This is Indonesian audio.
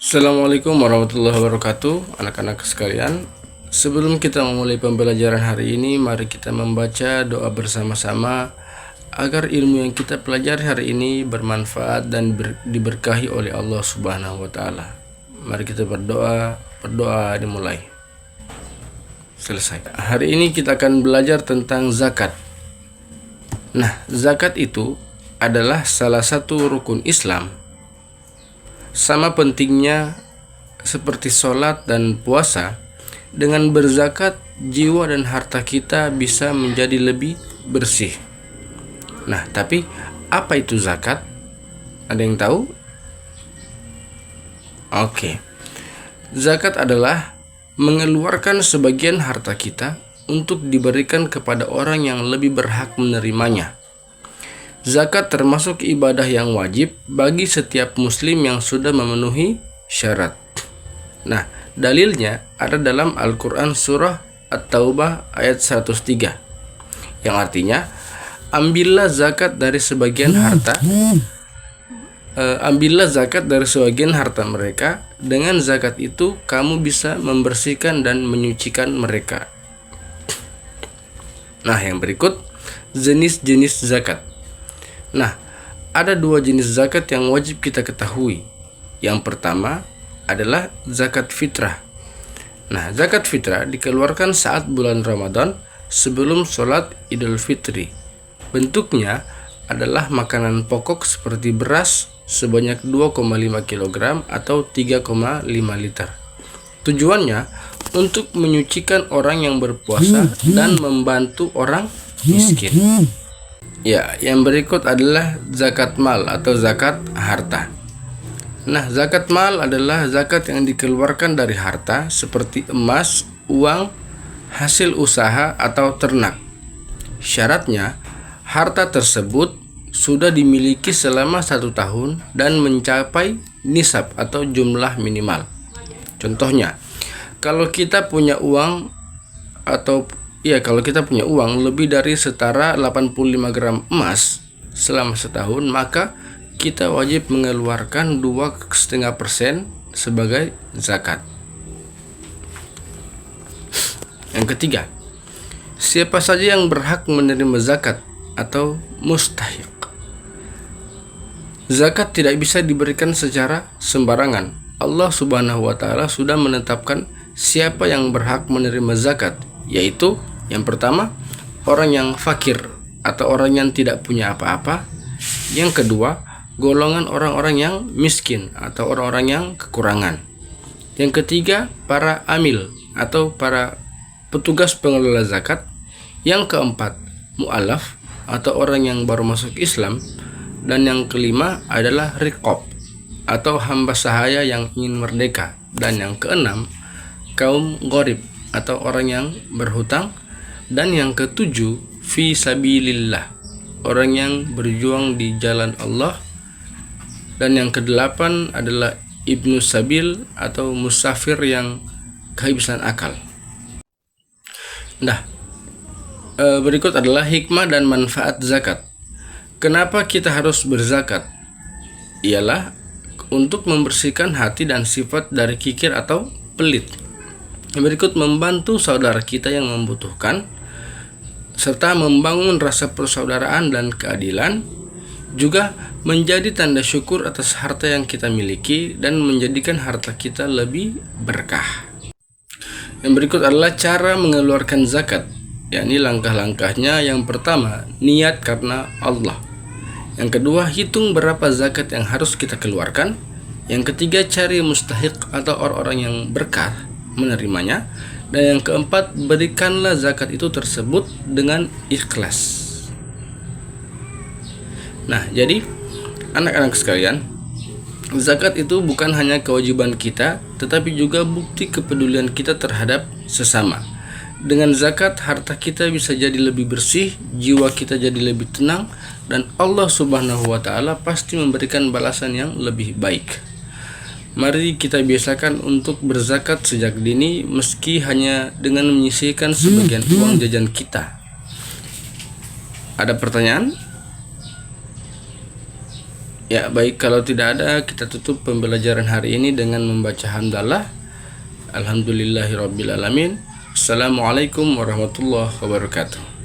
Assalamualaikum warahmatullahi wabarakatuh, anak-anak sekalian. Sebelum kita memulai pembelajaran hari ini, mari kita membaca doa bersama-sama agar ilmu yang kita pelajari hari ini bermanfaat dan diberkahi oleh Allah Subhanahu wa taala. Mari kita berdoa dimulai. Selesai. Hari ini kita akan belajar tentang zakat. Nah, zakat itu adalah salah satu rukun Islam. Sama pentingnya seperti sholat dan puasa. Dengan berzakat, jiwa dan harta kita bisa menjadi lebih bersih. Nah, tapi apa itu zakat? Ada yang tahu? Oke. Zakat adalah mengeluarkan sebagian harta kita untuk diberikan kepada orang yang lebih berhak menerimanya. Zakat termasuk ibadah yang wajib bagi setiap muslim yang sudah memenuhi syarat. Nah, dalilnya ada dalam Al-Quran surah At-Taubah ayat 103 yang artinya, ambillah zakat dari sebagian harta mereka. Dengan zakat itu kamu bisa membersihkan dan menyucikan mereka. Nah, yang berikut jenis-jenis zakat. Nah, ada dua jenis zakat yang wajib kita ketahui. Yang pertama adalah zakat fitrah. Nah, zakat fitrah dikeluarkan saat bulan Ramadan sebelum sholat Idul Fitri. Bentuknya adalah makanan pokok seperti beras sebanyak 2,5 kg atau 3,5 liter. Tujuannya untuk menyucikan orang yang berpuasa dan membantu orang miskin. Ya, yang berikut adalah zakat mal atau zakat harta. Nah, zakat mal adalah zakat yang dikeluarkan dari harta seperti emas, uang, hasil usaha atau ternak. Syaratnya, harta tersebut sudah dimiliki selama 1 tahun dan mencapai nisab atau jumlah minimal. Contohnya, kalau kita punya uang lebih dari setara 85 gram emas selama setahun, maka kita wajib mengeluarkan 2,5% sebagai zakat. Yang ketiga, siapa saja yang berhak menerima zakat atau mustahiq. Zakat tidak bisa diberikan secara sembarangan. Allah Subhanahu wa taala sudah menetapkan siapa yang berhak menerima zakat, yaitu yang pertama, orang yang fakir atau orang yang tidak punya apa-apa. Yang kedua, golongan orang-orang yang miskin atau orang-orang yang kekurangan. Yang ketiga, para amil atau para petugas pengelola zakat. Yang keempat, mu'alaf atau orang yang baru masuk Islam. Dan yang kelima adalah riqab atau hamba sahaya yang ingin merdeka. Dan yang keenam, kaum gharib atau orang yang berhutang. Dan yang ketujuh, fi sabilillah, orang yang berjuang di jalan Allah. Dan yang kedelapan adalah ibnu sabil atau musafir yang kehabisan akal. Nah, berikut adalah hikmah dan manfaat zakat. Kenapa kita harus berzakat? Ialah untuk membersihkan hati dan sifat dari kikir atau pelit. Yang berikut membantu saudara kita yang membutuhkan, serta membangun rasa persaudaraan dan keadilan, juga menjadi tanda syukur atas harta yang kita miliki dan menjadikan harta kita lebih berkah. Yang berikut adalah cara mengeluarkan zakat, yakni langkah-langkahnya. Yang pertama, niat karena Allah. Yang kedua, hitung berapa zakat yang harus kita keluarkan. Yang ketiga, cari mustahiq atau orang-orang yang berkah menerimanya. Dan yang keempat, berikanlah zakat itu tersebut dengan ikhlas. Nah, jadi anak-anak sekalian, zakat itu bukan hanya kewajiban kita, tetapi juga bukti kepedulian kita terhadap sesama. Dengan zakat, harta kita bisa jadi lebih bersih, jiwa kita jadi lebih tenang, dan Allah Subhanahu wa taala pasti memberikan balasan yang lebih baik. Mari kita biasakan untuk berzakat sejak dini, meski hanya dengan menyisihkan sebagian uang jajan kita. Ada pertanyaan? Ya, baik, kalau tidak ada, kita tutup pembelajaran hari ini dengan membaca hamdalah. Alhamdulillahirabbil alamin. Assalamualaikum warahmatullahi wabarakatuh.